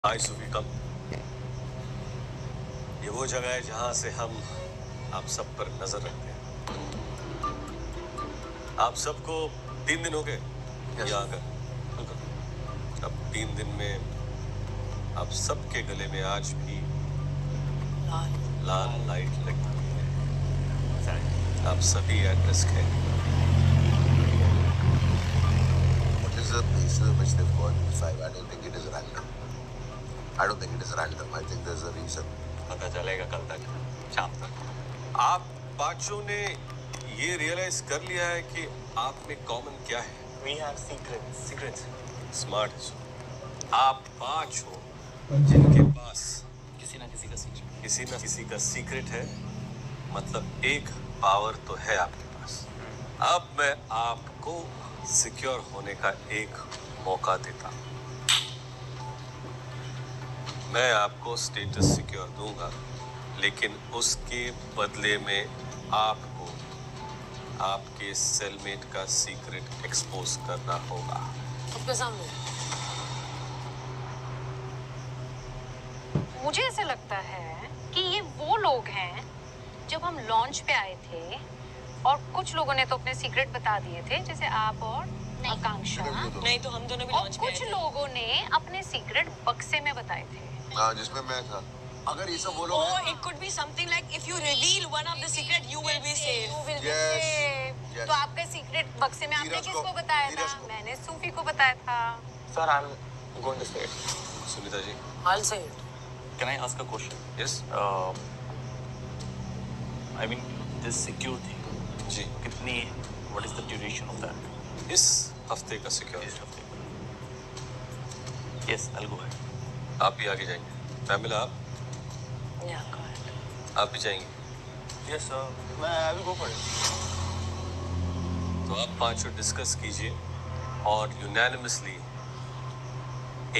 हाय सूफी कम। ये वो जगह है जहां से हम आप सब पर नजर रखते हैं। आप सबको 3 दिन हो गए यहाँ आकर। अब 3 दिन में आप सबके गले में आज भी लाल लाइट लगी हुई है। आप सभी एट रिस्क हैं। What is the basis which they've got 5? I don't think it is random. I don't think it is random. I think there's a reason. पता चलेगा कल तक, शाम तक। आप पांचों ने ये रियलाइज कर लिया है कि आप में कॉमन क्या है। We have secrets. स्मार्ट है। आप 5 हो जिनके पास किसी ना किसी का सीक्रेट है। मतलब एक पावर तो है आपके पास। अब मैं आपको सिक्योर होने का एक मौका देता हूं। मैं आपको स्टेटस सिक्योर दूंगा, लेकिन उसके बदले में आपको आपके सेलमेट का सीक्रेट एक्सपोज करना होगा। सबके सामने। मुझे ऐसा लगता है कि ये वो लोग हैं जब हम लॉन्च पे आए थे और कुछ लोगों ने तो अपने सीक्रेट बता दिए थे, जैसे आप और आकांक्षा। नहीं तो हम दोनों भी और लॉन्च पे आए कुछ थे। लोगों ने अपने सीक्रेट बक्से में बताए थे। हाँ, जिसमें मैं था। अगर ये सब वो लोग Or it could be something like if you reveal one of the secret, you will be safe. You will be Yes. safe. Yes. तो आपका सीक्रेट बक्से में आपने धीरज किसको को- बताया था? धीरज को। मैंने सूफी को बताया था। Sir, I'm going to say it. सुनीता जी। I'll say it. Can I ask a question? Yes I mean, this secure thing. जी। कितनी? What is the duration of that? इस हफ्ते का सिक्योर। इस हफ्ते का? Yes, I'll go ahead. आप भी आगे जाएंगे। पैमिला Yeah, go ahead. आप भी जाएंगे। Yes, sir. I will go for it. तो आप पांचों डिस्कस कीजिए और यूनानिमसली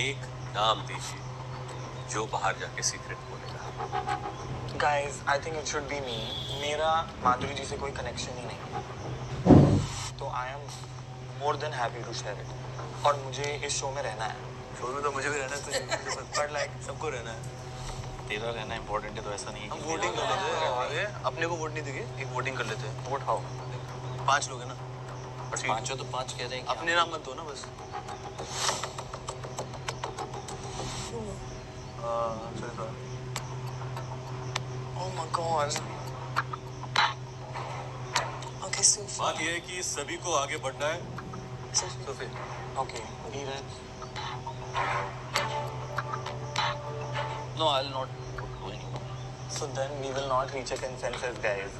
एक नाम दीजिए जो बाहर जाके सीक्रेट बोलेगा। Guys, I think it should be me. मेरा माधुरी जी से कोई कनेक्शन ही नहीं, तो I am more than happy to share it. और मुझे इस शो में रहना है। शो में तो मुझे भी रहना है, तो But like सबको रहना है। तेरा रहना इम्पोर्टेंट है, तो ऐसा नहीं है। हम वोटिंग कर लेते हैं। अरे अपने को वोट नहीं देंगे, एक वोटिंग कर लेते हैं। Vote how? 5 लोग हैं ना। बट पांचों तो 5 कह रहे हैं। अपने नाम मत दो ना बस। Sorry sir. Oh my God. Okay, Sufi. बात यह है कि सभी को आगे बढ़ना है। तो फिर Okay, Dheeraj. No I will not do anymore. So then we will not reach a consensus, guys.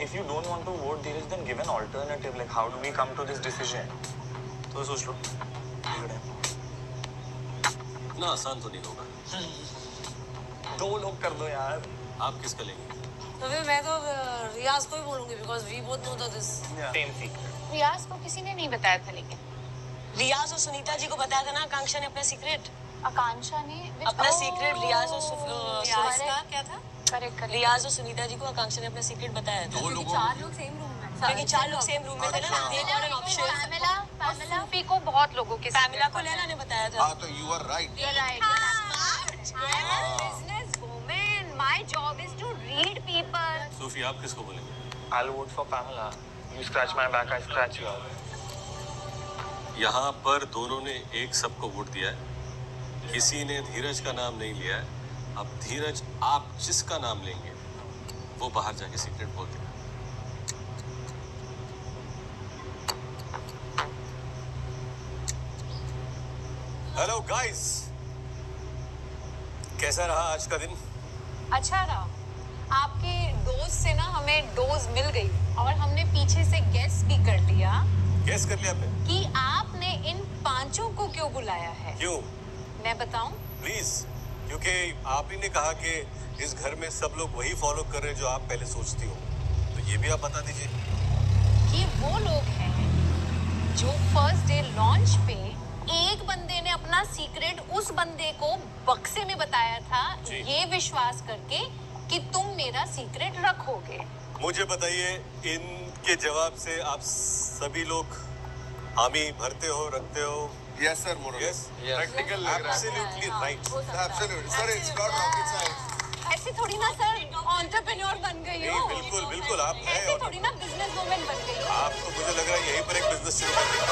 If you don't want to vote Dheeraj, then give an alternative. Like, how do we come to this decision? तो सोच लो। इतना आसान तो नहीं होगा। 2 लोग कर दो यार। आप किसका लेंगे? तो फिर मैं तो रियाज को ही बोलूंगी because we both know that this. Same secret. रियाज को किसी ने नहीं बताया था, लेकिन रियाज और सुनीता जी को बताया था ना आकांक्षा ने अपना सीक्रेट। आकांक्षा ने अपना सीक्रेट रियाज और रियाज का क्या था? करेक्ट। रियाज और सुनीता जी को आकांक्षा ने अपना सीक्रेट बताया था। 2 लोगों 4 लोग सेम रूम में। क्योंकि 4 लोग सेम रूम में थे ना, they got an option. पैमिला सूफी को बहुत लोगों के पैमिला को लैला ने बताया था। हाँ, तो you are right. You're right. I am a businesswoman. My job is to read people. सूफी आप किसको बोलेंगे? I'll vote for Pamela. You scratch my back, I scratch yours. यहाँ पर दोनों ने एक सबको वोट दिया है। किसी ने धीरज का नाम नहीं लिया है। अब धीरज, आप जिसका नाम लेंगे वो बाहर जाके सीक्रेट बोल देगा। हेलो गाइस, कैसा रहा आज का दिन? अच्छा रहा। आपके डोज से ना हमें डोज मिल गई और हमने पीछे से गेस भी कर लिया गेस कर लिया आपने? कि आपने इन पांचों को क्यों बुलाया है। क्यों? मैं बताऊं? प्लीज, क्योंकि आप ही ने कहा कि इस घर में सब लोग वही फॉलो कर रहे हैं जो आप पहले सोचती हो, तो ये भी आप बता दीजिए। ये वो लोग हैं जो फर्स्ट डे लॉन्च पे एक बंदे ने अपना सीक्रेट उस बंदे को बक्से में बताया था, जी। ये विश्वास करके कि तुम मेरा सीक्रेट रखोगे। मुझे बताइए, इनके जवाब से आप सभी लोग हामी भरते हो, रखते हो Yes, sir, more or Yes. less. Practical लग रहा है। Absolutely right. Absolutely. Sir, it's not rocket science. ऐसे थोड़ी ना सर एंटरप्रेन्योर बन गई नहीं, हो, बिल्कुल बिल्कुल आप हैं ऐसे और थोड़ी ना बिजनेस वुमेन बन गई हो। आप तो मुझे लग रहा है यहीं पर एक बिजनेस शुरू कर देंगे।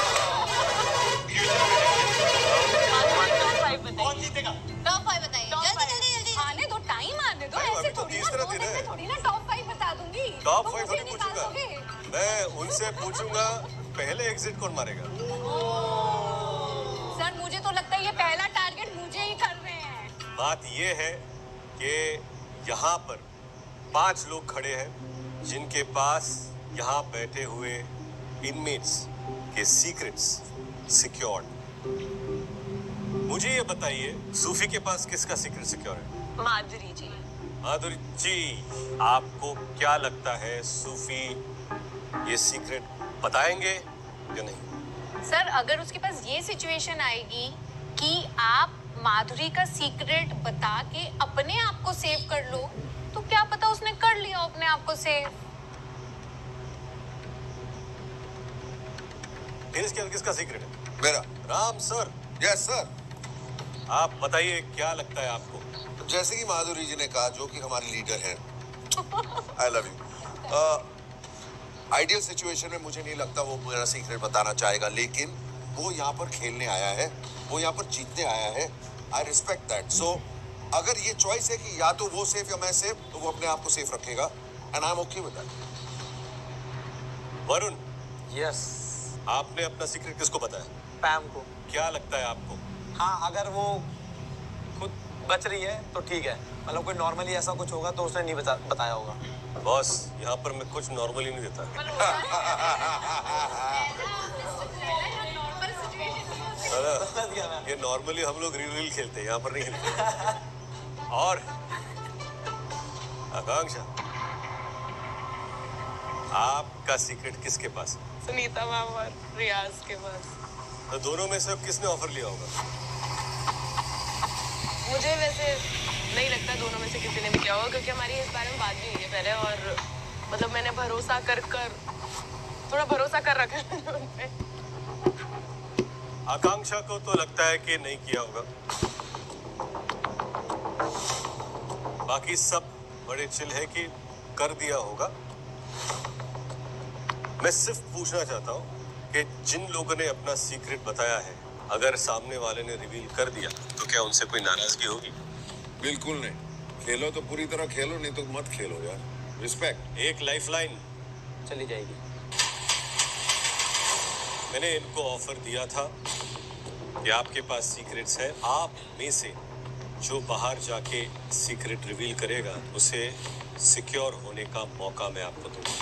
कौन जीतेगा? टॉप 5 बताइए जल्दी आने दो, टाइम आने दो, अरे, ऐसे अभी तो थोड़ी ना तीसरा 2 दिन दिन है। में थोड़ी ना टॉप 5 बता दूंगी। टॉप तुम 5 मुझे थोड़ी निकाल पूछूंगा, दोगे। मैं उनसे पूछूंगा पहले एग्जिट कौन मारेगा। सर मुझे तो लगता है ये पहला टारगेट मुझे ही कर रहे हैं। बात ये है कि यहाँ पर 5 लोग खड़े हैं जिनके पास यहाँ बैठे हुए इनमेट्स के सीक्रेट्स सिक्योर्ड। मुझे ये बताइए सूफी के पास किसका सीक्रेट सिक्योर है? माधुरी जी। माधुरी जी, आपको क्या लगता है सूफी ये सीक्रेट बताएंगे या नहीं? सर अगर उसके पास ये सिचुएशन आएगी कि आप माधुरी का सीक्रेट बता के अपने आप को सेव कर लो, तो क्या पता उसने कर लिया अपने आप को सेव। फिर इसके अंदर किसका सीक्रेट है? मेरा। Ram sir, Yes, sir. आप बताइए क्या लगता है आपको? जैसे कि माधुरी जी ने कहा, जो कि हमारी लीडर हैं, I love you. Ideal situation में मुझे नहीं लगता वो मेरा सीक्रेट बताना चाहेगा, लेकिन वो यहाँ पर खेलने आया है, वो यहाँ पर जीतने आया है। I respect that. सो अगर ये चॉइस है कि या तो वो सेफ या मैं सेफ, तो वो अपने आप को सेफ रखेगा and I M okay with that. Varun, yes, आपने अपना सीक्रेट किसको बताया? पैम को। क्या लगता है आपको? हाँ, अगर वो खुद बच रही है तो ठीक है, मतलब कोई नॉर्मली ऐसा कुछ होगा तो उसने नहीं बताया होगा। बॉस, यहाँ पर मैं कुछ नॉर्मली नहीं देता। ये नॉर्मली हम लोग रील खेलते हैं, यहाँ पर नहीं खेलते। और आकांक्षा, आपका सीक्रेट किसके पास है? सुनीता मैम और रियाज के पास। तो दोनों में से किसने ऑफर लिया होगा? मुझे वैसे नहीं लगता दोनों में से किसी ने भी किया होगा, क्योंकि हमारी इस बारे में बात भी हुई है पहले, और मतलब मैंने थोड़ा भरोसा कर रखा है उन पे। आकांक्षा को तो लगता है कि नहीं किया होगा, बाकी सब बड़े चिल है कि कर दिया होगा। मैं सिर्फ पूछना चाहता हूँ कि जिन लोगों ने अपना सीक्रेट बताया है, अगर सामने वाले ने रिवील कर दिया तो क्या उनसे कोई नाराजगी होगी? बिल्कुल नहीं। खेलो तो पूरी तरह खेलो, नहीं तो मत खेलो यार। रिस्पेक्ट। एक लाइफलाइन चली जाएगी। मैंने इनको ऑफर दिया था कि आपके पास सीक्रेट्स है, आप में से जो बाहर जाके सीक्रेट रिवील करेगा उसे सिक्योर होने का मौका मैं आपको दूंगा।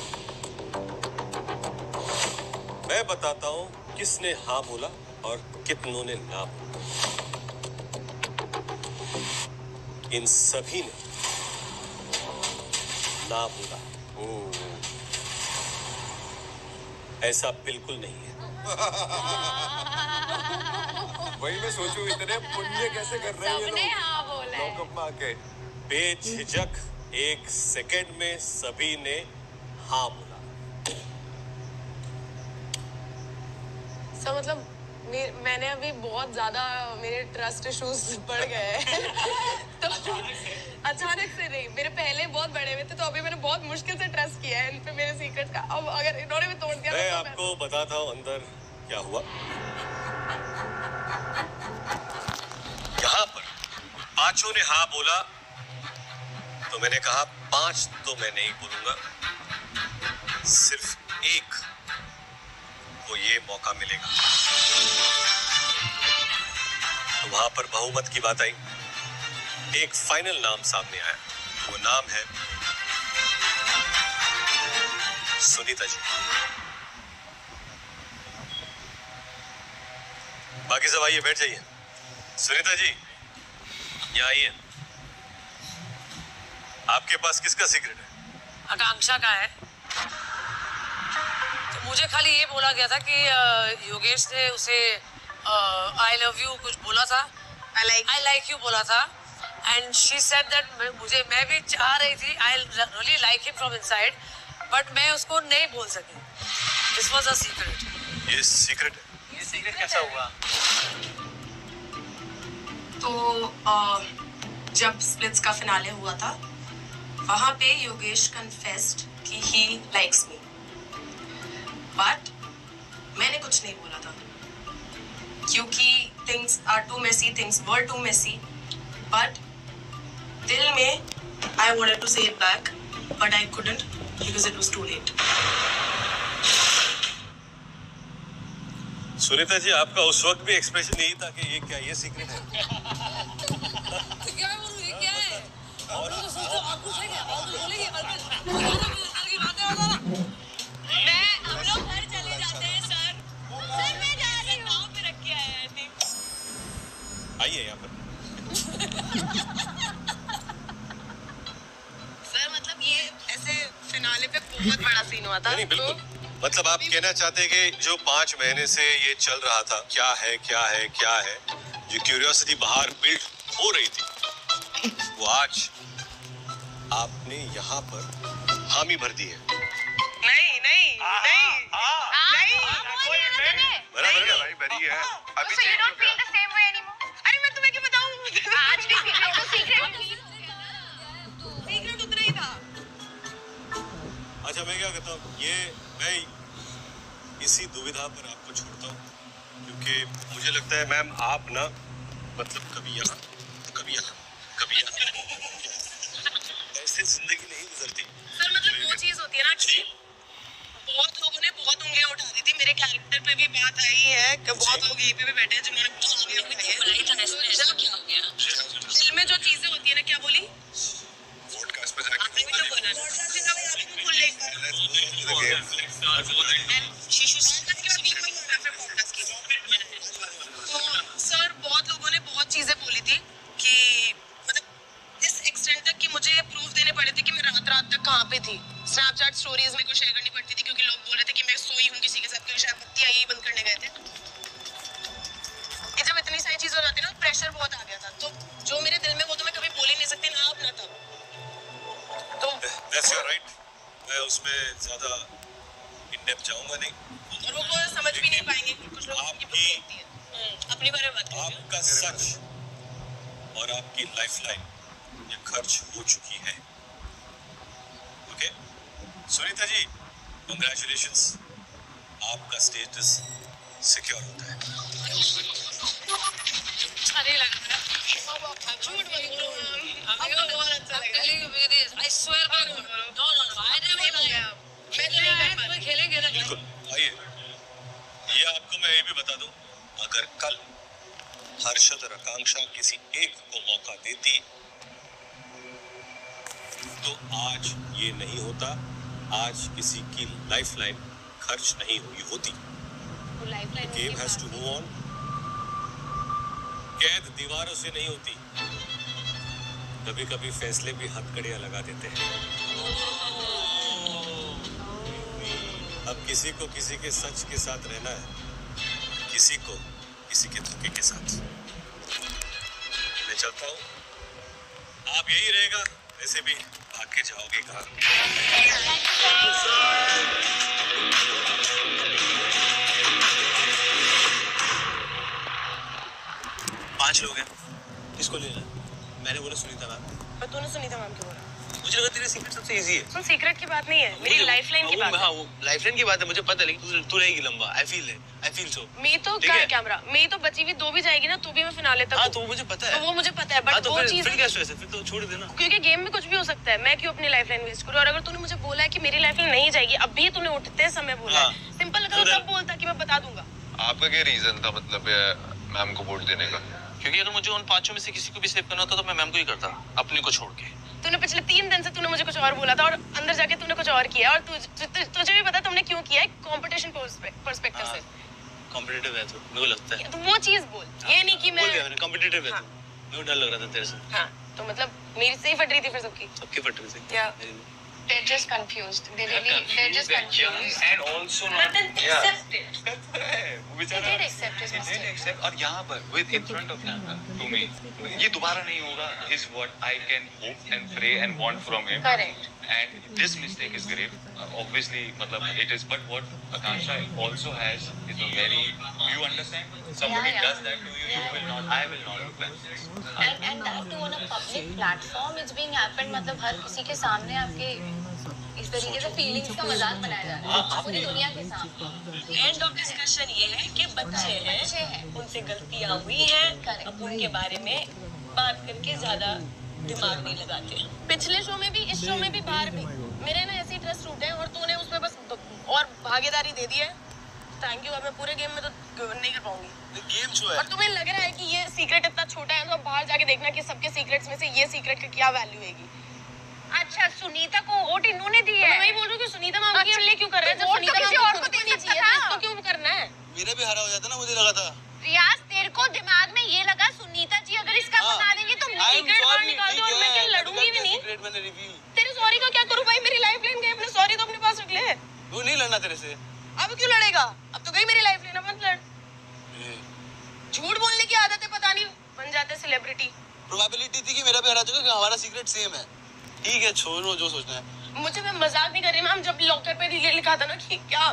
मैं बताता हूं किसने हाँ बोला और कितनों ने ना बोला। इन सभी ने ना बोला। ऐसा बिल्कुल नहीं है। वही मैं सोचूं, इतने पुण्य कैसे कर रहे हैं ये सबने लोग हाँ बोला है। लॉकअप में आके। बेझिझक 1 सेकंड में सभी ने हाँ बोला। सो मतलब मैंने अभी बहुत ज्यादा मेरे ट्रस्ट इश्यूज बढ़ गए हैं। तो अचानक से नहीं, मेरे पहले बहुत बड़े हुए थे, तो अभी मैंने बहुत मुश्किल से ट्रस्ट किया है इन पे मेरे सीक्रेट का। अब अगर इन्होंने भी तोड़ दिया मैं तो आपको बताता हूं अंदर क्या हुआ। यहाँ पर 5 ने हाँ बोला, तो मैंने कहा 5 तो मैं नहीं बोलूंगा, सिर्फ 1 को ये मौका मिलेगा। तो वहां पर बहुमत की बात आई, एक फाइनल नाम सामने आया। वो नाम है सुनीता जी। बाकी सब आइए, बैठ जाइए। सुनीता जी, यहाँ आइए। आपके पास किसका सीक्रेट है? आकांक्षा का है। तो मुझे खाली ये बोला गया था कि योगेश ने उसे आई लव यू कुछ बोला था, आई लाइक यू बोला था, एंड शी सेड दैट मैं भी चाह रही थी, I really like him from inside, but मैं उसको नहीं बोल सकी। This was a secret. ये सीक्रेट है। ये सीक्रेट कैसा हुआ? तो जब स्प्लिट्स का फिनाले हुआ था वहां पे योगेश कन्फेस्ड कि ही लाइक्स मी, बट मैंने कुछ नहीं बोला था क्योंकि things are too messy, things were too messy, but दिल में I wanted to say it back but I couldn't because it was too late. Sunita ji, आपका उस वक्त भी एक्सप्रेशन यही था कि ये क्या, ये सीक्रेट है? क्या बोलूं, ये क्या है? और तो सोचो आप कुछ है क्या? और तो बोलेंगे की बातें होगा ना। मैं हम लोग घर चले जाते हैं सर। सर मैं जा रही हूं। नाव पे रख के आया है थी। आइए यहाँ पर। सर मतलब ये ऐसे फिनाले पे बहुत बड़ा सीन हुआ था। नहीं बिल्कुल, मतलब आप कहना चाहते हैं कि जो 5 महीने से ये चल रहा था, क्या है क्या है क्या है, जो क्यूरियोसिटी बाहर बिल्ड हो रही थी, वो आज आपने यहाँ पर हामी भर दी है। नहीं नहीं नहीं बराबर भाई बरी है अभी So you don't feel the same way anymore? अरे मैं तुम्हें क्या बताऊं, आज भी feel like a secret? Secret उतना ही था। अच्छा मैं क्या कहता हूँ, ये मैं इसी दुविधा पर आपको छोड़ता हूँ, क्योंकि मुझे लगता है मैम आप ना, मतलब कभी यहाँ तो कभी यहाँ, कभी यहाँ, ऐसे जिंदगी नहीं गुजरती। सर मतलब वो चीज होती है ना कि बहुत लोगों ने बहुत उंगलियां उठा दी थी मेरे कैरेक्टर पे भी बात आई है कि बहुत लोग यहीं पे भी बैठे हैं जिन्होंने बहुत उंगलियां उठाई है। दिल में जो चीजें होती है ना, क्या बोली आपने भी तो बोला ना, आप भी बोल रहे तो सर बहुत लोगों ने बहुत चीजें बोली थी कि मतलब इस एक्सटेंट तक कि मुझे प्रूफ देने पड़े थे कि मैं रात रात तक कहाँ पे थी। स्नैपचैट स्टोरीज मेरे को शेयर करनी पड़ती थी क्योंकि लोग बोल रहे थे कि मैं सोई हूँ किसी के साथ, क्योंकि शायद बत्ती आई बंद करने गए थे। ये जब इतनी सारी चीजें हो जाती है ना, प्रेशर बहुत आ गया था, तो जो मेरे दिल में वो तो मैं कभी बोल ही नहीं सकती, ना अब ना तब। तो That's your right, मैं उसमें ज़्यादा इन डेप्थ जाऊँगा नहीं। और वो कोई समझ भी नहीं पाएंगे, कुछ लोग की बुद्धि होती है। अपनी बारे में बात करेंगे। आपका सच और आपकी लाइफलाइन ये खर्च हो चुकी है। ओके सुनीता जी, कंग्रेचुलेशंस, आपका स्टेटस सिक्योर होता है। अच्छा नहीं लग रहा है। झूठ मत बोलो, आपको बहुत अच्छा लगा। I swear by God. No, I never lie. मैं तो नहीं कर तुम्हें खेलेंगे ना। बिल्कुल, आइए ये आपको मैं ये भी बता दूं, अगर कल हर्षद और आकांक्षा किसी एक को मौका देती तो आज ये नहीं होता, आज किसी की लाइफलाइन खर्च नहीं हुई होती। Game has to move on. कैद दीवारों से नहीं होती, कभी कभी फैसले भी हथकड़ियां लगा देते हैं। अब किसी को किसी के सच के साथ रहना है, किसी को किसी के धोखे के साथ। मैं चलता हूँ, आप यही रहेगा, वैसे भी भाग के जाओगे कहाँ? 5 लोग हैं, किसको लेना है? मैंने बोला सुनीता मैम। पर तूने सुनीता मैम क्यों बोला? मुझे लगा तेरे सीक्रेट सबसे इजी है। सुन, सीक्रेट की बात नहीं है, मेरी लाइफलाइन की बात है। हाँ, वो लाइफलाइन की बात है, मुझे पता है, लेकिन तू रहेगी लंबा। I feel so. मैं तो ठीक क्या है? कैमरा मैं तो बची हुई 2 भी जाएगी ना, तो भी मैं फिनाले तक हाँ हूँ। तो वो मुझे पता तो है। वो मुझे पता है, हाँ बट तो वो चीज फिर क्या स्ट्रेस है? फिर तो छोड़ देना। क्योंकि गेम में कुछ भी हो सकता है, मैं क्यों अपनी लाइफलाइन वेस्ट करूँ? और अगर तूने मुझे बोला है कि मेरी लाइफलाइन नहीं जाएगी, अभी तूने उठते समय बोला हाँ। है, सिंपल अगर वो तब बोलता कि मैं बता दूंगा। आपका क्या रीजन था मतलब मैम को वोट देने का? क्योंकि अगर मुझे उन 5 में से किसी को भी सेव करना होता तो मैं मैम को ही करता, अपने को छोड़ के। तूने पिछले 3 दिन से तूने मुझे कुछ और बोला था और अंदर जाके तूने कुछ और किया, और तुझे भी पता तुमने क्यों किया है, कंपटीशन पर्सपेक्टिव से। कॉम्पिटिटिव है तो मेरे को लगता है। तो वो चीज बोल, ये नहीं कि मैं बोल दिया मैंने, कॉम्पिटिटिव है हाँ। तो मेरे को डर लग रहा था तेरे से। हाँ, तो मतलब मेरी सही फट रही थी फिर सबकी। सबकी फट रही थी। क्या? they're just confused. They're just confused. And also not. But then accept it. He did accept his mistake. और यहाँ पर with in front of camera to me ये दोबारा नहीं होगा is what I can hope and pray and want from him. Correct. And this mistake is grave. Obviously, मतलब it is. But what Akansha also has is a very. You understand? Somebody Yeah. does that to you, you will not. I will not look like this. And that too on a public platform it's being happened. मतलब हर किसी के सामने आपके इस तरीके से feelings का मजाक बनाया जा रहा है पूरी दुनिया के सामने. एंड ऑफ डिस्कशन ये है कि बच्चे हैं उनसे गलतियां हुई हैं अब उनके बारे में बात करके ज्यादा दिमाग नहीं लगाते. पिछले शो में भी इस शो में भी बाहर भी मेरे ना ऐसे ट्रस्ट टूटे हैं और तूने उसमें बस और भागीदारी दे दी है. Thank you. अब मैं पूरे गेम में तो नहीं कर पाऊंगी. गेम जो है. और तुम्हें लग रहा है कि ये सीक्रेट इतना छोटा है तो अब बाहर जाके देखना कि सबके सीक्रेट्स में से ये सीक्रेट की क्या वैल्यू हैगी. अच्छा सुनीता को वोट इन्होंने दी है. मैं वही बोल रही हूँ कि सुनीता मैम के लिए क्यों कर रहे हैं जब सुनीता किसी मैम और को को खुद को दे नहीं सकता चाहिए था. तो इसको क्यों करना है. मेरा भी हरा हो जाता ना मुझे लगा था. रियाज तेरे को दिमाग में ये लगा सुनीता जी अगर इसका बता देंगे तो सीक्रेट बाहर निकाल दो और मैं क्या लड़ूंगी भी नहीं. सीक्रेट मैंने रिवील. तेरे सॉरी का क्या करूं भाई. मेरी लाइफ लाइन गई. अपने सॉरी तो अपने पास रख ले. वो नहीं लड़ना तेरे से. अब क्यों लड़ेगा. अब तो गई मेरी लाइफ लाइन. अब मत लड़. झूठ बोलने की आदत है पता नहीं बन जाते सेलिब्रिटी. प्रोबेबिलिटी थी कि मेरा भी हरा जाएगा कि हमारा सीक्रेट सेम है. ठीक है छोड़ो जो सोचना है. मुझे मैं मजाक नहीं कर रही मैम. जब लॉकर पे ये लिखा था ना कि क्या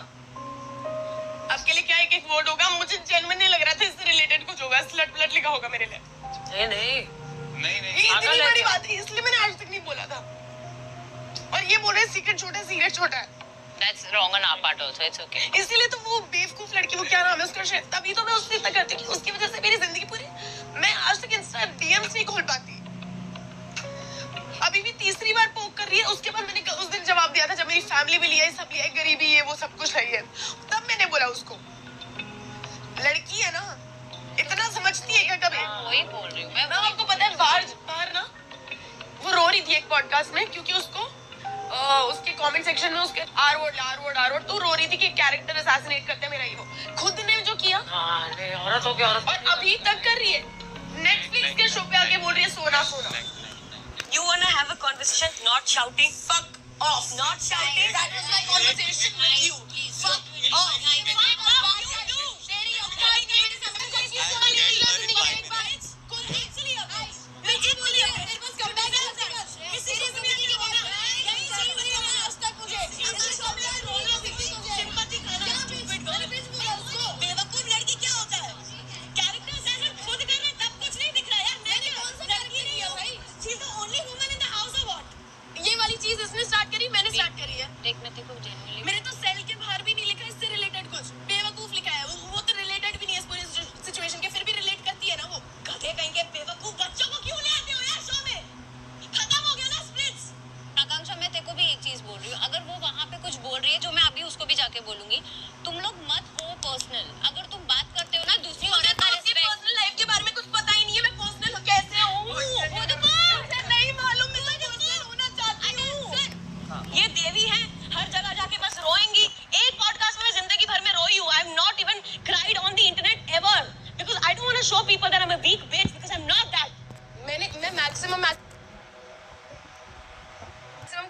आपके लिए क्या एक एक वर्ड होगा मुझे जेन्युइन नहीं लग रहा था इससे रिलेटेड कुछ होगा. स्लट ब्लट लिखा होगा मेरे लिए. नहीं ये इतनी बड़ी बात है इसलिए मैंने आज तक नहीं बोला था. और ये बोल रहे सीक्रेट छोटा है. That's wrong on our part also. It's okay. इसीलिए तो वो बेवकूफ लड़की वो क्या नाम है उसका शायद तभी तो मैं उससे इतना करती हूँ. उसकी वजह से मेरी जिंदगी पूरी मैं आज तक इंस्टा डीएम्स नहीं खोल पाती. अभी भी तीसरी बार पोक कर रही है. उसके बाद मैंने उस दिन जवाब दिया था जब मेरी फैमिली भी लिया है सब लिया है गरीबी है वो सब कुछ है तब मैंने बोला उसको लड़की है ना इतना समझती है क्या कभी. वही बोल रही हूँ मैं. आपको पता है बाहर ना वो रो रही थी एक पॉडकास्ट में क्योंकि उसको उसके कमेंट सेक्शन में उसके आर वर्ड तो रो रही थी कि कैरेक्टर असैसिनेट करते हैं मेरा हीरो. खुद ने जो किया औरत हो गया औरत. और अभी तक कर रही है. नेटफ्लिक्स के शो पे आके बोल रही है सोना. You wanna have a conversation, not shouting. Fuck off. Not shouting. That was my conversation with you. Fuck off. बेवकूफ लड़की क्या होता है. कैरेक्टर असेसमेंट खुद कर रहे तब कुछ नहीं दिख रहा यार. मैंने कौन सा लड़की नहीं है भाई. She's the only woman in the house or what? ये वाली चीज इसने स्टार्ट करी मैंने स्टार्ट करी है. देख मैं तेरे को genuinely मेरे तो सेल के बाहर भी नहीं लिखा इससे रिलेटेड कुछ. बेवकूफ लिखा है. वो तो रिलेटेड भी नहीं है इस पूरी सिचुएशन के. फिर भी रिलेट करती है ना वो. गधे कहीं के बेवकूफ बच्चों को क्यों ले आते हो यार शो में. खत्म हो गया ना स्प्लिट्स. आकांक्षा मैं तेरे को भी एक चीज बोल रही हूँ. अगर वो वहाँ पे कुछ बोल रही है जो मैं अभी उसको भी जाके बोलूंगी. तुम लोग मत हो पर्सनल. अगर तुम बात करते हो ना दूसरी औरत का रिस्पेक्ट. पर्सनल लाइफ के बारे में कुछ पता ही नहीं है. मैं पर्सनल कैसे हूँ खुद को मुझे नहीं मालूम. मैं तो पर्सनल होना चाहती हूँ. ये देवी है हर जगह जाके बस रोएंगी. एक पॉडकास्ट में मैं जिंदगी भर में रोई हूँ. I am not even cried on the internet ever because I don't want to show people that I am a weak bitch because I am not that. मैं मैक्सिमम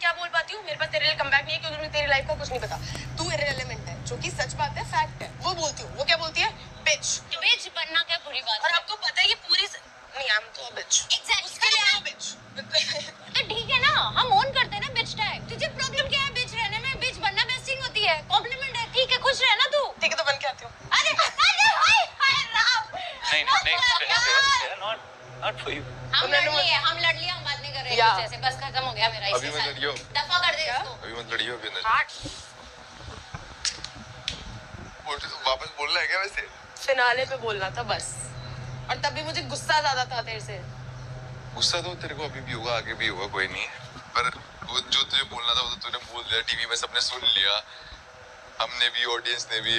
क्या बोल पाती हूँ. मेरे पास तेरे लिए कमबैक नहीं है क्योंकि मुझे तेरी लाइफ का कुछ नहीं पता. तू इररिलेवेंट है जो कि सच बात है फैक्ट है. वो बोलती हूँ. वो क्या बोलती है बिच. बिच बनना क्या बुरी बात और है. आपको पता है ये पूरी नहीं आई एम तो बिच. उसके लिए आई एम बिच. तो ठीक है ना हम ऑन करते हैं ना बिच टैग. तुझे प्रॉब्लम क्या है बिच रहने में. बिच बनना बेस्टिंग होती है. कॉम्प्लीमेंट है. ठीक है खुश रहना तू. ठीक है तो बन के आती हूँ. अरे हाय राम. नहीं not for you. हम लड़ लिए हम बात नहीं कर रहे हैं कुछ ऐसे. बस खत्म हो गया मेरा. अभी मत लड़ियो. दफा कर दे इसको. अभी मत लड़ियो. अभी अंदर हट. वापस बोलना है क्या वैसे. फिनाले पे बोलना था बस. और तब भी मुझे गुस्सा ज्यादा था तेरे से. गुस्सा तो तेरे को अभी भी होगा आगे भी होगा कोई नहीं. पर वो जो तुझे बोलना था वो तो तूने बोल दिया. टीवी में सबने सुन लिया. हमने भी ऑडियंस ने भी.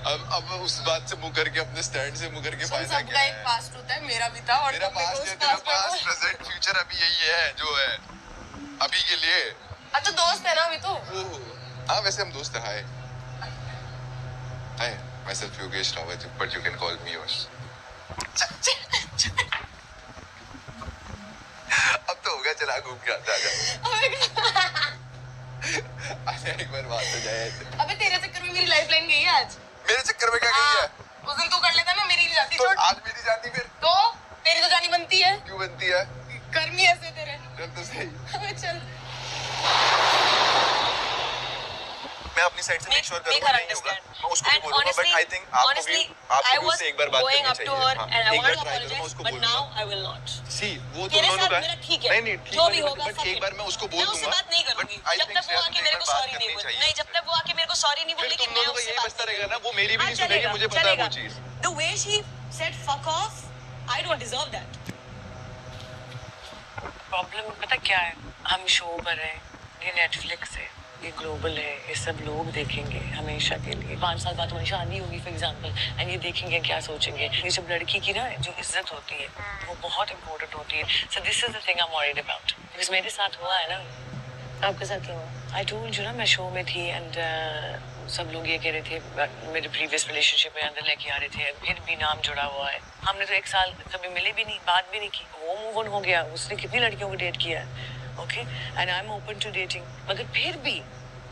अब उस बात से मुकर के अपने स्टैंड से मुकर के फायदा क्या है. सबका एक पास्ट होता है. मेरा भी था और तेरा पास्ट है. तेरा पास्ट प्रेजेंट फ्यूचर अभी यही है जो है अभी के लिए. अच्छा दोस्त है ना अभी तो. हाँ वैसे हम दोस्त हैं. हाय हाय myself Yogesh Rawat but you can call me yours. अब तो हो गया. चला घूम के आता है. एक बार बात हो जाए। अबे तेरे चक्कर में मेरी लाइफलाइन गई है आज। मेरे चक्कर में क्या गई है? उस दिन तू कर लेता ना, मेरी नहीं जाती। तो छोड़। आज मेरी जाती फिर? तो तेरी तो जानी बनती है। क्यों बनती है? कर्मी ऐसे तेरे। चल तो सही। अबे चल। मैं अपनी साइड से मेक श्योर करूंगा नहीं होगा। मैं उसको भी बोलूंगा, बट आई थिंक आपको भी उससे एक बार बात करनी चाहिए। हाँ, एक बार ट्राई करूंगा, उसको बोलूंगा। सी वो तो दोनों का नहीं नहीं ठीक है, बट एक बार मैं उसको बोल दूंगा। मैं उससे बात नहीं करूंगी जब तक वो आके मेरे को सॉरी नहीं बोलेगी। नहीं, जब तक वो आके मेरे को सॉरी नहीं बोलेगी मैं उससे बात बचता रहेगा ना, वो मेरी भी नहीं सुनेगी, मुझे पता है वो चीज। The way she said fuck off, I don't deserve that. Problem पता क्या है, हम शो पर हैं, ये नेटफ्लिक्स है, ये ग्लोबल है, ये सब लोग देखेंगे हमेशा के लिए। 5 साल बाद तुम्हारी शादी होगी फॉर एग्जांपल, एंड ये देखेंगे क्या सोचेंगे। ये जब लड़की की ना जो इज्जत होती है वो बहुत इंपॉर्टेंट होती है। So this is the thing I am worried about, because मेरे साथ हुआ है ना। आपके साथ क्या हुआ? आई टोल्ड यू ना, मैं शो में थी एंड सब लोग ये कह रहे थे मेरे प्रीवियस रिलेशनशिप में अंदर लेके आ रहे थे, फिर भी नाम जुड़ा हुआ है। हमने तो 1 साल कभी मिले भी नहीं, बात भी नहीं की, वो मूव ऑन हो गया। उसने कितनी लड़कियों को डेट किया है, okay, and I am open to dating. मगर फिर भी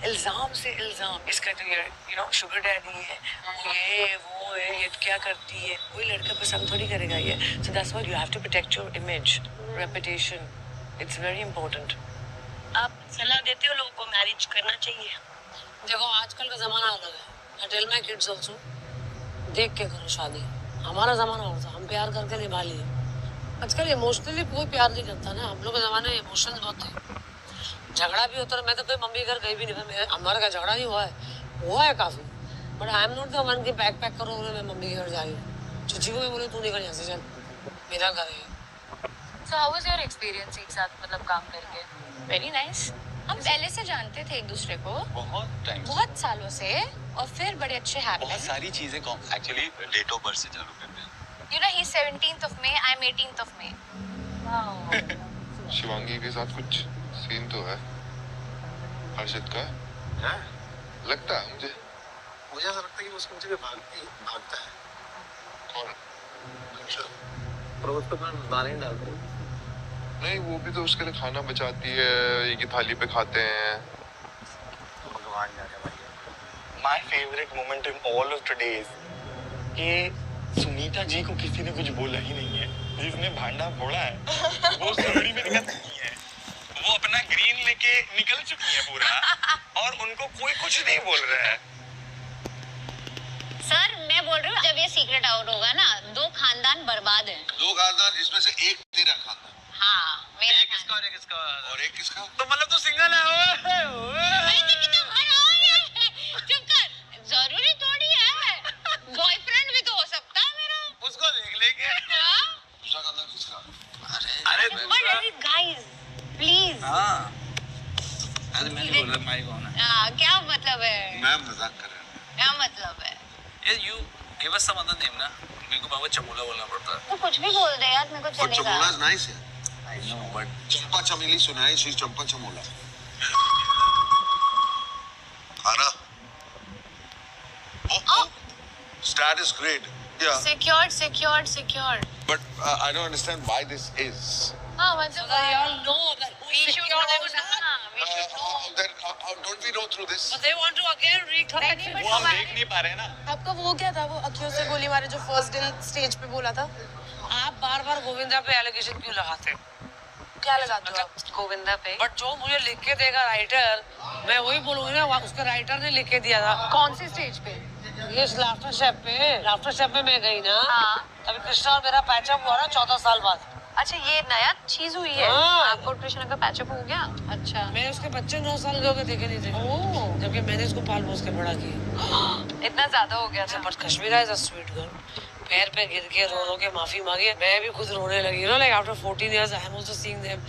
इल्जाम से इल्जाम, इसका तो ये यू नो शुगर डैडी है, ये वो है, ये क्या करती है, कोई लड़का पसंद थोड़ी करेगा ये। So that's why you have to protect your image, reputation, it's very important. आप सलाह देते हो लोगों को मैरिज करना चाहिए? देखो आजकल का ज़माना अलग है। I tell my kids also, देख के करो शादी। हमारा ज़माना और था, हम प्यार करके निभा लिए। आजकल इमोशनली कोई प्यार नहीं करता ना, हम लोग के ज़माने में इमोशंस बहुत थे। झगड़ा भी होता है, मैं तो कोई मम्मी घर गई भी नहीं, हमारे का झगड़ा नहीं हुआ है काफ़ी, but I am not the one की बैग पैक करो मैं मम्मी के घर जा रही हूँ। चुची को मैं बोले तू निकल यहाँ से, चल मेरा घर है। So how was your experience एक साथ मतलब काम करके? Very nice. हम पहले से जानते थे एक दूसरे को बहुत टाइम, बहुत सालों से, और फिर बड़े अच्छे हैप्पी। बहुत सारी चीजें एक्चुअली डेट ऑफ बर्थ से चालू करते हैं। You know he's 17th of May, I'm 18th of May. Wow. Shivangi के साथ कुछ सीन तो है हर्षित का है? लगता है मुझे ऐसा लगता है कि वो उसको मुझे भागता है। कौन? पर उस पर दाने नहीं डालते। नहीं, वो भी तो उसके लिए खाना बचाती है, एक ही थाली पे खाते हैं। भगवान जाने भाई। My favorite moment in all of today is कि सुनीता जी को किसी ने कुछ बोला ही नहीं है। जिसने भांडा फोड़ा है वो सुरड़ी में निकल चुकी है, वो अपना ग्रीन लेके निकल चुकी है पूरा, और उनको कोई कुछ नहीं बोल रहा है। सर मैं बोल रही हूँ जब ये सीक्रेट आउट होगा ना, 2 खानदान बर्बाद हैं। 2 खानदान, जिसमें से एक तेरा खानदान। हाँ, मेरा एक किसका और एक किसका? तो मतलब तू सिंगल है? चुप कर, जरूरी थोड़ी है, बॉयफ्रेंड भी तो हो सकता है मेरा। उसको देख लेंगे। दूसरा खानदान किसका? अरे गाइस प्लीज। अरे मैं नहीं बोल रहा माई कौन है। क्या मतलब है? मैं मजाक कर रहा हूँ। क्या मतलब है? You give us some other name ना, मेरे को बाबा चमोला बोलना पड़ता है। तो कुछ भी बोल दे यार, मेरे को But चलेगा। चमोला is nice है। I know, but चंपा चमेली सुना है, she's चंपा चमोला। खाना? Oh, stat is great. Yeah. Secured. But I don't understand why this is. हाँ मतलब They all know that we should know ना, we should know. Then don't we know through this? But they want to again reconnect. नहीं, with वो हम देख नहीं पा रहे ना। आपका वो क्या था, वो अखियों से गोली मारे जो फर्स्ट दिन स्टेज पे बोला था? आप बार बार गोविंदा पे एलिगेशन क्यों लगाते हैं? क्या लगाते हो आप? गोविंदा पे? बट जो मुझे लिख के देगा राइटर, मैं वही बोलूंगी ना, उसके राइटर ने लिख के दिया था। कौन सी स्टेज पे? ये लाफ्टर शेफ में मैं गई ना, हाँ। तभी कृष्णा और मेरा पैचअप हुआ ना 14 साल बाद। अच्छा ये नया चीज हुई है? हाँ। आपको कृष्णा का पैचअप हो गया? अच्छा। मैं उसके बच्चे 9 साल के हो गए देखे नहीं थे, जबकि मैंने उसको पाल पोस के बड़ा किया। इतना ज्यादा हो गया था? But Kashmira is a sweet girl. पैर पे गिर के रो के माफी मांगी, मैं भी खुद रोने लगी। You know, like after 14 years I am also seeing them.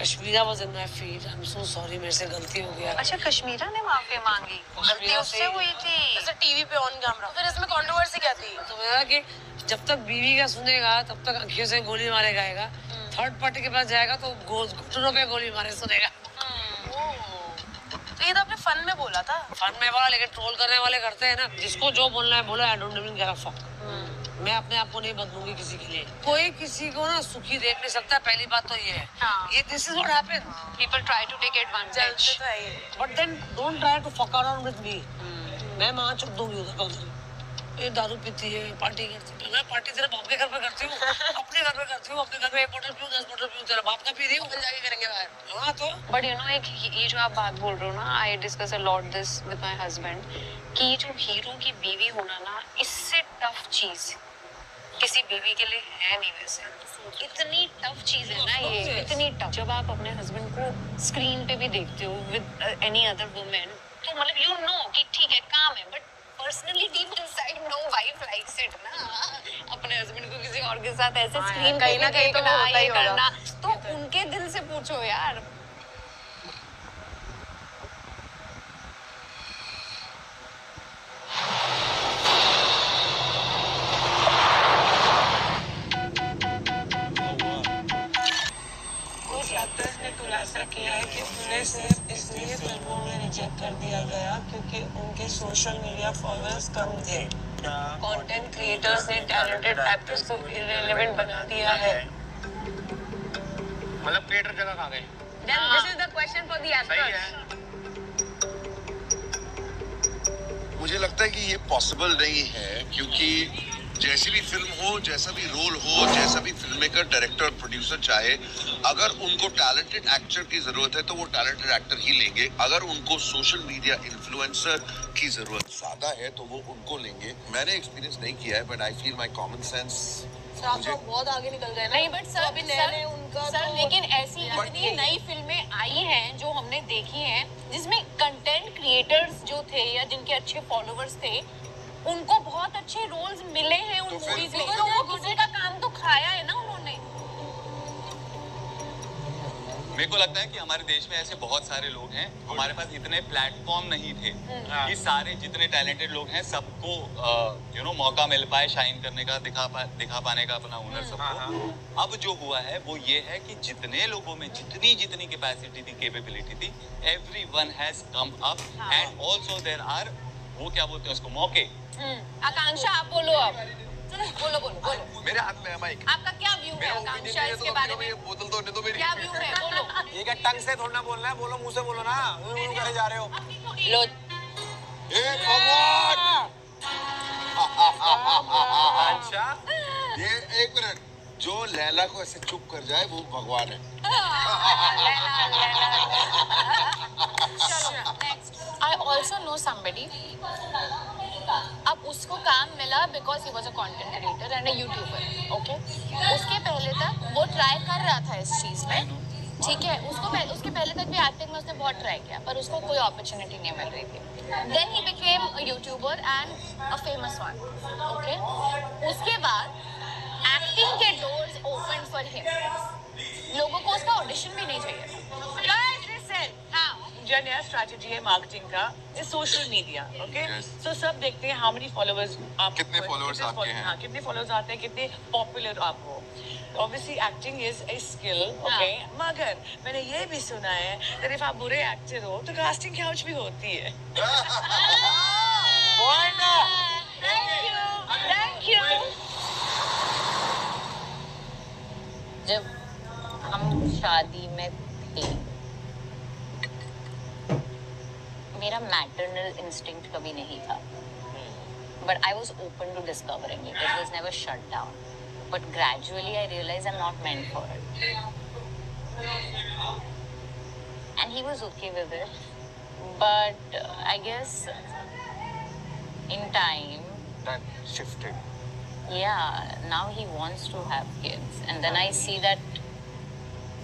Kashmira was in my feet. I'm so sorry, मेरे से गलती हो गया। अच्छा कश्मीरा ने माफी मांगी? गलती उससे हुई थी? जैसे टीवी पे ऑन कैमरा। फिर इसमें कंट्रोवर्सी क्या थी? तो मेरा कि जब तक बीवी का सुनेगा तब तक अखियों से गोली मारे गाएगा, थर्ड पार्टी के पास जाएगा तो घुटनों पे गोली मारे सुनेगा। तो ये तो आपने फन में बोला था। फन में बोला, लेकिन ट्रोल करने वाले करते हैं ना, जिसको जो बोलना है बोलो, I don't even give a fuck. मैं अपने आप को नहीं बदलूंगी किसी के लिए। कोई किसी को ना सुखी देख नहीं सकता, पहली बात तो ये है। ये this is what happens. People try to take advantage, but then don't try to fuck around with me. मैं मां चुप दूंगी उधर का उधर। ये दारू पीती है, पार्टी करती है। मैं पार्टी तेरे बाप के घर पे करती हूँ, अपने घर पे करती हूँ। अपने घर में 1 बोतल पीऊँ, 10 बोतल पीऊँ, तेरा बाप का पी रही हूँ, जाके करेंगे बाहर। हाँ तो बट यू नो एक ये जो आप बात बोल रहे हो ना, I discuss a lot this with my husband कि जो हीरो की बीवी होना ना, इससे टफ चीज किसी बीवी के लिए है नहीं। वैसे इतनी टफ चीज है ना ये, इतनी टफ। जब आप अपने हस्बैंड को स्क्रीन पे भी देखते हो विद एनी अदर वुमेन, तो मतलब यू नो कि ठीक है काम है, but personally deep inside no wife likes it ना, अपने हस्बैंड को किसी और के साथ ऐसे स्क्रीन पे ना देखना, ये करना। तो उनके दिल से पूछो यार। डॉक्टर्स ने खुलासा किया है कि उन्हें सिर्फ इसलिए फिल्मों में रिजेक्ट कर दिया गया क्योंकि उनके सोशल मीडिया फॉलोअर्स कम थे। कंटेंट क्रिएटर्स ने टैलेंटेड एक्टर्स को इररिलेवेंट बना दिया है। मतलब क्रिएटर जगह कहाँ गए? Then this is the question for the actors. मुझे लगता है कि ये पॉसिबल नहीं है, क्योंकि जैसी भी फिल्म हो, जैसा भी रोल हो, जैसा भी फिल्म मेकर, डायरेक्टर, प्रोड्यूसर चाहे, अगर उनको टैलेंटेड एक्टर की जरूरत है तो वो टैलेंटेड एक्टर ही लेंगे। अगर उनको सोशल मीडिया इन्फ्लुएंसर की जरूरत ज्यादा है तो वो उनको लेंगे। मैंने एक्सपीरियंस नहीं किया है, but I feel my common sense मुझे बहुत आगे निकल गए ना। नहीं बट सर, अभी नए उनका सर तो लेकिन ऐसी इतनी नई फिल्में आई हैं जो हमने देखी हैं जिसमें कंटेंट क्रिएटर्स जो थे या जिनके अच्छे फॉलोअर्स थे, उनको बहुत अच्छे रोल्स मिले हैं उन मूवीज में। तो वो किसी का काम तो खाया है ना उन्होंने। मेरे को लगता है कि हमारे देश में ऐसे बहुत सारे लोग हैं, हमारे पास इतने प्लेटफॉर्म नहीं थे कि सारे जितने टैलेंटेड लोग हैं सबको यू नो मौका मिल पाए शाइन करने का, दिखा पाने का अपना हुनर सबको। अब जो हुआ है वो ये है कि जितने लोगों में जितनी कैपेसिटी थी, कैपेबिलिटी थी, everyone has come up and also there are, वो क्या बोलते हैं उसको, मौके। आकांक्षा आप बोलो अब, बोलो बोलो बोलो। मेरे हाथ में है माइक। आपका क्या व्यू है आकांक्षा इसके बारे में? बोतल तो नहीं तो मेरी। क्या व्यू है बोलो। ये क्या टंग से थोड़ा बोलना है, बोलो मुंह से बोलो ना, करे जा रहे हो। लो ए भगवान! अच्छा ये 1 मिनट, जो लैला को ऐसे चुप कर जाए वो भगवान है। चलो next. I also know somebody. अब उसको काम मिला because he was a content creator and a YouTuber, okay? उसके पहले तक वो ट्राई कर रहा था इस चीज में, ठीक है? उसके पहले तक भी एक्टिंग में उसने बहुत ट्राई किया, पर उसको कोई अपॉर्चुनिटी नहीं मिल रही थी। Then he became a YouTuber and a famous one, okay? उसके बाद एक्टिंग के doors opened for him. लोगों को उसका ऑडिशन भी नहीं चाहिए। हाँ, जो नया स्ट्रैटेजी है मार्केटिंग का, इज सोशल मीडिया, ओके? सो सब देखते हैं हाउ मेनी फॉलोअर्स आप, कितने followers आपके हैं। हाँ, कितने फॉलोअर्स आते हैं, कितने पॉपुलर आप हो। Obviously acting is a skill, okay? मगर मैंने ये भी सुना है कि इफ आप बुरे एक्टर हो तो कास्टिंग काउच भी होती है। Thank you. जब हम शादी में थे, मेरा मैटरनल इंस्टिंक्ट कभी नहीं था, but I was open to discovering it. It was never shut down, but gradually I realize I am not meant for it, and he was okay with it. But I guess in time that shifted. yeah, now he wants to have kids, and then I see that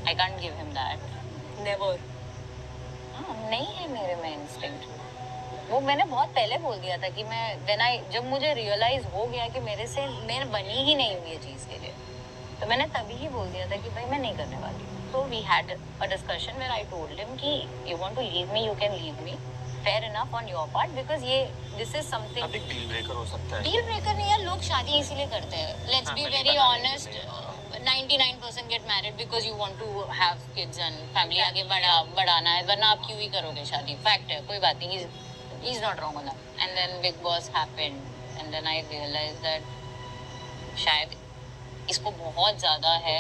I can't give him that. Never. नहीं है मेरे में instinct. वो मैंने बहुत पहले बोल दिया था कि जब मुझे रियलाइज हो गया कि मैं बनी ही नहीं हूँ ये चीज़ के लिए, तो मैंने तभी ही बोल दिया था कि भाई मैं नहीं करने वाली। So we had a discussion where I told him कि you want to leave me, you can leave me. Fair enough on your part, because this is something. अभी डील ब्रेकर हो सकता है। डील ब्रेकर नहीं है, लोग शादी इसीलिए करते हैं। Let's be very honest. 99% get married because you want to have kids and family आगे बढ़ाना है, वरना आप क्यों ही करोगे शादी? Fact है, कोई बात नहीं। He's not wrong on that. And then Big Boss happened, and then I realized that शायद इसको बहुत ज्यादा है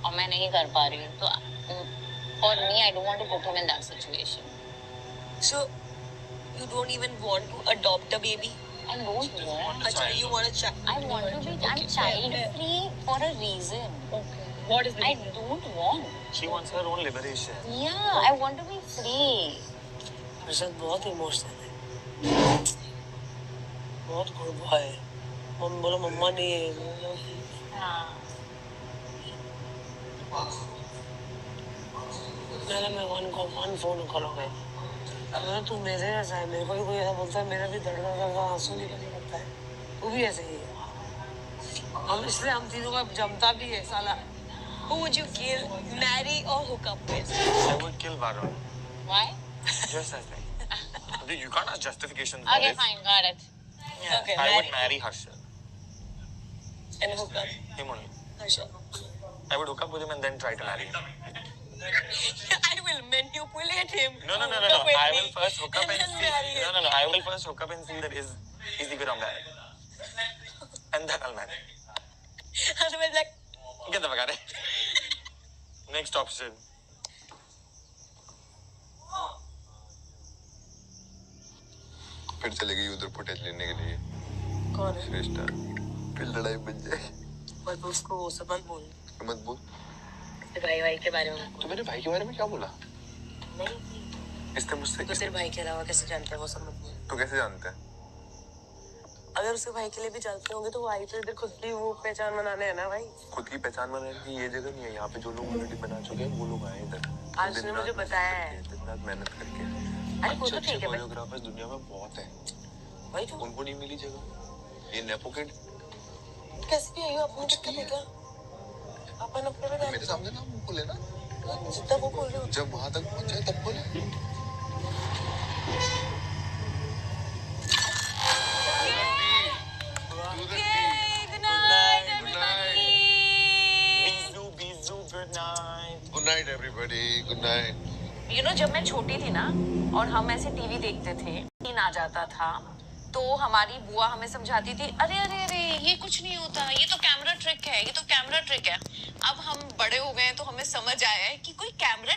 और मैं नहीं कर पा रही हूँ, तो for me I don't want to put him in that situation. So you don't even want to adopt a baby? I don't want. Acha, you want a child? I want to be. I'm child free for a reason. Okay. What is the I reason? don't want. She wants her own liberation. Yeah, I want to be free. Harshad बहुत emotional है, बहुत good boy है। बोलो मम्मा नहीं है। हाँ। मैं one phone करोगे, अगर तू मेरे जैसा है, मेरे को भी कोई ऐसा बोलता है, मेरा भी दर्द आंसू निकलने लगता है। तू भी ऐसे ही है। हम इसलिए हम तीनों का जमता भी है साला। Who would you kill, marry or hook up with? I would kill Varun. Why? Just as like. You can't ask justification for Okay, this. fine, got it. Yeah. Okay, I would marry. marry Harshad. And hook up. Him only. Harsha. I would hook up with him and then try to marry him. I will manipulate him. No. to hook up with I me will first hook up and then see. marry him. No. I will first hook up and see that is he good on that. And then I'll marry. Otherwise, like, Get the fuck out of here. Next option. फिर चले गई उधर footage लेने के लिए। कौन है? श्रेष्ठा। फिर लड़ाई बन जाए। बस उसको वो सब मत बोल। मत बोल। भाई के बारे में तो मेरे भाई के बारे में क्या बोला? नहीं, इसने मुझसे तो तेरे भाई के अलावा कैसे जानते हैं वो सब मत बोल। तो कैसे जानते हैं? अगर उसके भाई के लिए भी जानते होंगे तो वो आई तो इधर खुद की वो पहचान बनाने है ना भाई। खुद की पहचान बनाने की ये जगह नहीं है। यहाँ पे जो लोग ऑलरेडी बना चुके हैं वो लोग आए इधर। आज उसने मुझे बताया है। दिन रात मेहनत करके। अरे वो तो ठीक है भाई। कोरियोग्राफर्स दुनिया में बहुत हैं। भाई तो उनको नहीं मिली जगह। ये नेपो किड कैसे भी आई हो, अपनी दिक्कत है क्या? अपन अपने में मेरे सामने ना बोले ना। जितना वो बोल रहे हो। जब वहां तक पहुंचे तब बोले। Good night everybody. Good night. You know, जब मैं छोटी थी ना और हम ऐसे टीवी देखते थे, सीन आ जाता था तो हमारी बुआ हमें समझाती थी, अरे अरे अरे ये कुछ नहीं होता, ये तो कैमरा ट्रिक है, ये तो कैमरा ट्रिक है। अब हम बड़े हो गए हैं तो हमें समझ आया है कि कोई कैमरा